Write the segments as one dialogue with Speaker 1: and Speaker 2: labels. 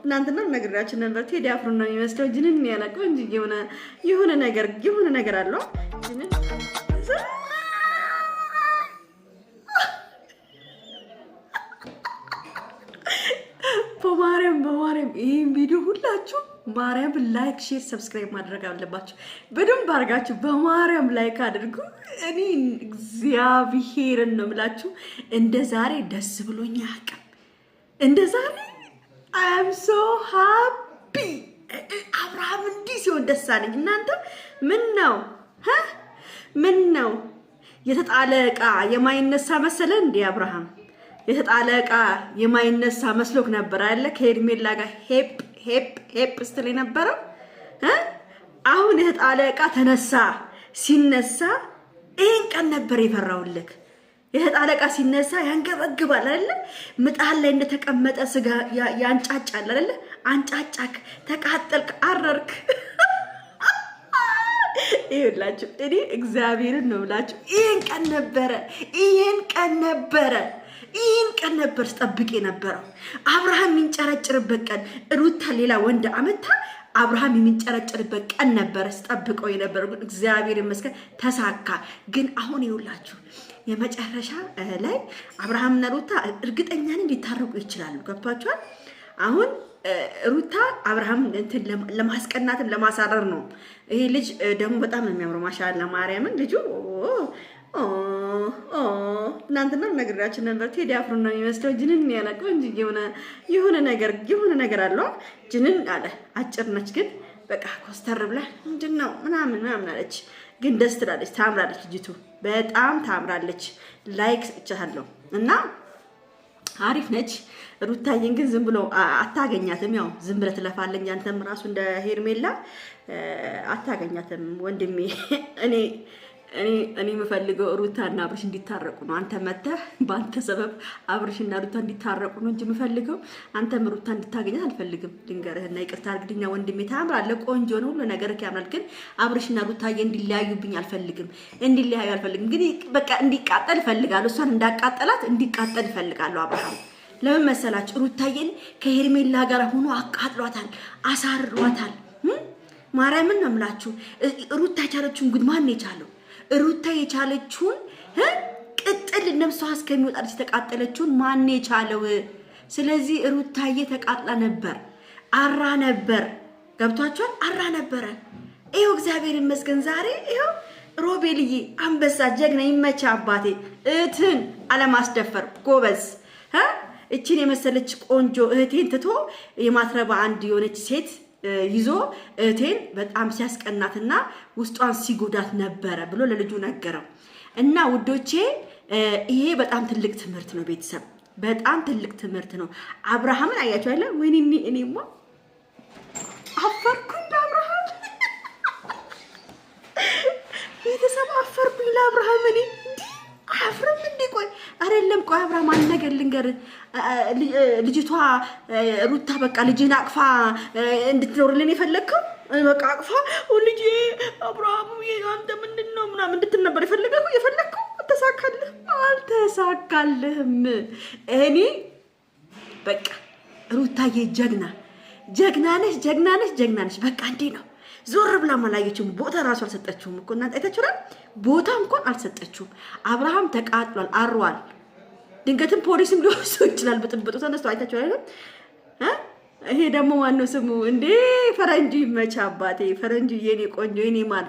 Speaker 1: እናንተና ነግራችን ነበር ቴዲ አፍሮ ነው የሚመስለው ጅንን ያላቀው እንጂ የሆነ ነገር አለው ጅንን በማርያም ይሄን ቪዲዮ ሁላችሁ ማርያም ላይክ ሼር ሰብስክራይብ ማድረግ አለባችሁ በደንብ አድርጋችሁ በማርያም ላይክ አድርጉ እኔ እግዚአብሔርን ነው የምላችሁ እንደ ዛሬ ደስ ብሎኝ አያውቅም እንደ ዛሬ I am so happy አብርሃም እንዲህ ሲሆን ደስ አለኝ እናንተ ምን ነው የተጣለ ዕቃ የማይነሳ መሰለ እንዴ አብርሃም የተጣለ ዕቃ የማይነሳ መስሎክ ነበር አይደለ ከሄርሜላ ጋር ሄፕ ስትል የነበረው አሁን የተጣለ ዕቃ ተነሳ ሲነሳ ይሄን ቀን ነበር የፈራውልክ የተጣለ ዕቃ ሲነሳ ያንገበግባል አይደለ ምጣድ ላይ እንደተቀመጠ ስጋ ያንጫጫል አይደለ አንጫጫክ ተቃጠልክ አረርክ ይኸውላችሁ እኔ እግዚአብሔርን ነው ብላችሁ ይሄን ቀን ነበር ስጠብቅ የነበረው አብርሃም የሚንጨረጭርበት ቀን ሩታ ሌላ ወንድ አመታ አብርሃም የሚንጨረጭርበት ቀን ነበር ስጠብቀው የነበረው እግዚአብሔር ይመስገን ተሳካ ግን አሁን ይኸውላችሁ የመጨረሻ ላይ አብርሃምና ሩታ እርግጠኛ ነኝ ሊታረቁ ይችላሉ ገብቷችኋል አሁን ሩታ አብርሃም እንትን ለማስቀናትም ለማሳረር ነው ይሄ ልጅ ደግሞ በጣም ነው የሚያምረው ማሻአላ ማርያምን ልጁ እናንተና ነግራችን ነበር ቴዲ አፍሮ ነው የሚመስለው ጅንን ያላቀው እንጂ የሆነ ነገር አለው ጅንን አለ አጭር ነች ግን በቃ ኮስተር ብላ ምንድነው ምናምን አለች ግን ደስ ትላለች ታምራለች ልጅቱ በጣም ታምራለች ላይክ እቻለሁ እና አሪፍ ነች ሩታዬን ግን ዝም ብሎ አታገኛትም ያው ዝም ብለ ትለፋለኝ አንተም ራሱ እንደ ሄርሜላ አታገኛትም ወንድሜ እኔ የምፈልገው ሩታና አብርሽ እንዲታረቁ ነው አንተ መተህ በአንተ ሰበብ አብርሽና ሩታ እንዲታረቁ ነው እንጂ የምፈልገው አንተም ሩታ እንድታገኛት አልፈልግም ድንገርህና ይቅርታ አድርግልኛ ወንድሜ ታምራለህ ቆንጆ ነው ሁሉ ነገር ያምራል ግን አብርሽና ሩታዬ እንዲለያዩብኝ አልፈልግም ግን በቃ እንዲቃጠል እፈልጋለሁ እሷን እንዳቃጠላት እንዲቃጠል እፈልጋለሁ አብርሃም ለምን መሰላችሁ ሩታዬን ከሄርሜላ ጋር ሆኖ አቃጥሏታል አሳርሯታል ማርያምን ነው የምላችሁ ሩታ የቻለችውን ጉድ ማን የቻለው ሩታ የቻለችውን ቅጥል ነፍሷ እስከሚወጣ ድረስ ተቃጠለችውን ማን የቻለው ስለዚህ ሩታዬ ተቃጥላ ነበር አራ ነበር ገብቷችኋል አራ ነበር ይሄው እግዚአብሔር ይመስገን ዛሬ ይሄው ሮቤልዬ አንበሳ ጀግና ይመቻ አባቴ እህትን አለማስደፈር ጎበዝ እቺን የመሰለች ቆንጆ እህቴን ትቶ የማትረባ አንድ የሆነች ሴት ይዞ እህቴን በጣም ሲያስቀናትና ውስጧን ሲጎዳት ነበር ብሎ ለልጁ ነገረው እና ውዶቼ ይሄ በጣም ትልቅ ትምህርት ነው ቤተሰብ በጣም ትልቅ ትምህርት ነው አብርሃምን አያችሁ አይደል ወይኔ እኔማ አፈርኩኝ ለአብርሃም ቤተሰብ አፈርኩኝ ለአብርሃም እኔ አፍረም እንዴ ቆይ አይደለም ቆይ አብርሃም አንነገር ልንገር ልጅቷ ሩታ በቃ ልጅን አቅፋ እንድትኖርልን የፈለከው በቃ አቅፋ ልጅ አብርሃም አንተ ምንድነው ምናምን እንድትል ነበር የፈለከው አልተሳካልህም እኔ በቃ ሩታዬ ጀግና ነሽ በቃ እንዴ ነው ዞር ብላ ማላየችም ቦታ ራሱ አልሰጠችውም እኮ እናንተ አይታችሁራል ቦታ እንኳን አልሰጠችውም አብርሃም ተቃጥሏል አሯል ድንገትም ፖሊስም ሊወስድ ይችላል በጥብጡ ተነስቶ አይታችሁራል ይሄ ደግሞ ማነው ስሙ እንዴ ፈረንጂ መቻ አባቴ ፈረንጂ የኔ ቆንጆ የኔ ማር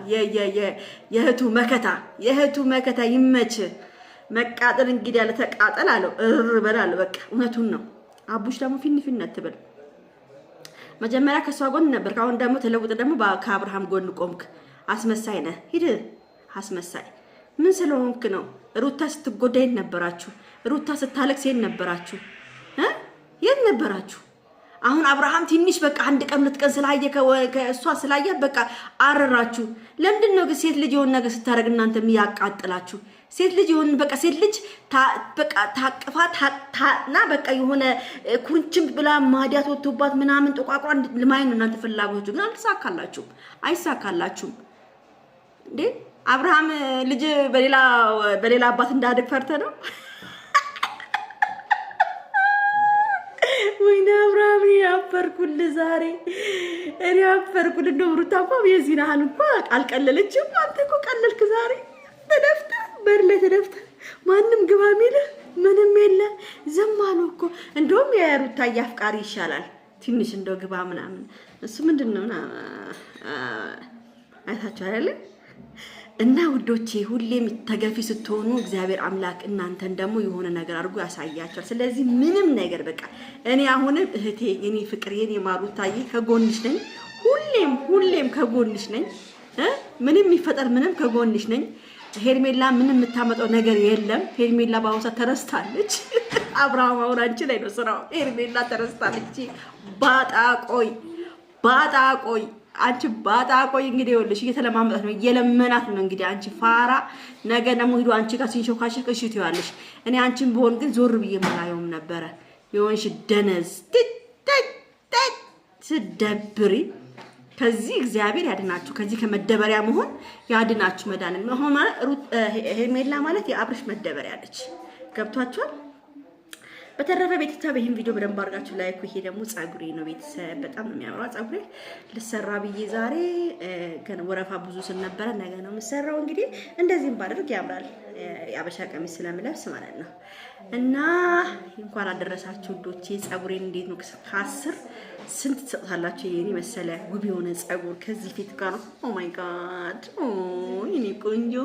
Speaker 1: የእህቱ መከታ ይመች መቃጠል እንግዲህ ያለ ተቃጠል አለው በላል በቃ እውነቱን ነው አቡሽ ደግሞ ፊንፊን አትበል መጀመሪያ ከሷ ጎን ነበር ካሁን ደግሞ ተለውጥ ደግሞ ከአብርሃም ጎን ቆምክ አስመሳይ ነህ ሂድ አስመሳይ ምን ስለሆንክ ነው ሩታ ስትጎዳ ነበራችሁ ሩታ ስታለቅስ ነበራችሁ የት ነበራችሁ አሁን አብርሃም ትንሽ በቃ አንድ ቀን ልትቀን ስላየ ከእሷ ስላየ በቃ አረራችሁ ለምንድን ነው ሴት ልጅ የሆነ ነገር ስታረግ እናንተ የሚያቃጥላችሁ ሴት ልጅ የሆነ በቃ ሴት ልጅ በቃ ታቅፋታና በቃ የሆነ ኩንችም ብላ ማዲያት ወጥቶባት ምናምን ተቋቋራ ለማይን እናንተ ፍላጎቱ ግን አይሳካላችሁም እንዴ አብርሃም ልጅ በሌላ አባት እንዳደግ ፈርተ ነው ወይኔ አብርሃም አፈርኩልህ ዛሬ እኔ አፈርኩልህ። እንደው ሩታ እኮ የዚህን ያህል እኮ አልቀለለችም። አንተ እኮ ቀለልክ ዛሬ። ተደፍተህ በር ላይ ተደፍተህ ማንም ግባ የሚልህ ምንም የለ። ዝም አሉ እኮ። እንደውም የሩታዬ አፍቃሪ ይሻላል ትንሽ እንደው ግባ ምናምን። እሱ ምንድነው አይታችሁ አይደል? እና ውዶቼ ሁሌም ተገፊ ስትሆኑ እግዚአብሔር አምላክ እናንተን ደግሞ የሆነ ነገር አድርጎ ያሳያቸዋል። ስለዚህ ምንም ነገር በቃ እኔ አሁንም እህቴ የኔ ፍቅር የኔ ማሩታዬ ከጎንሽ ነኝ። ሁሌም ከጎንሽ ነኝ። ምንም ይፈጠር ምንም ከጎንሽ ነኝ። ሄርሜላ ምንም የምታመጣው ነገር የለም። ሄርሜላ በአሁኑ ሰዓት ተረስታለች። አብርሃም አሁን አንቺ ላይ ነው ስራው። ሄርሜላ ተረስታለች። ባጣቆይ አንቺ ባጣቆይ እንግዲህ ይኸውልሽ እየተለማመጣት ነው፣ እየለመናት ነው እንግዲህ አንቺ ፋራ። ነገ ደግሞ ሂዶ አንቺ ጋር ሲንሾካሸክ እሺ ትይዋለሽ። እኔ አንቺን ብሆን ግን ዞር ብዬ ማላየውም ነበረ። የሆንሽ ደነዝ ስደብሪ። ከዚህ እግዚአብሔር ያድናችሁ። ከዚህ ከመደበሪያ መሆን ያድናችሁ። መዳንን መሆን ማለት ሄርሜላ ማለት የአብርሽ መደበሪያ ነች። ገብቷችኋል? በተረፈ ቤተሰብ ይሄን ቪዲዮ በደንብ አድርጋችሁ ላይክ። ይሄ ደግሞ ጸጉሬ ነው ቤተሰብ፣ በጣም ነው የሚያምረው ጸጉሬ። ልሰራ ብዬ ዛሬ ገና ወረፋ ብዙ ስለነበረ ነገ ነው የምሰራው። እንግዲህ እንደዚህም ባደርግ ያምራል፣ የአበሻ ቀሚስ ስለምለብስ ማለት ነው። እና እንኳን አደረሳችሁ ውዶቼ። ጸጉሬን እንዴት ነው ከ10 ስንት ትሰጣላችሁ? የኔ መሰለ ውብ የሆነ ጸጉር ከዚህ ፊት ጋር ነው። ኦ ማይ ጋድ ኦ የኔ ቆንጆ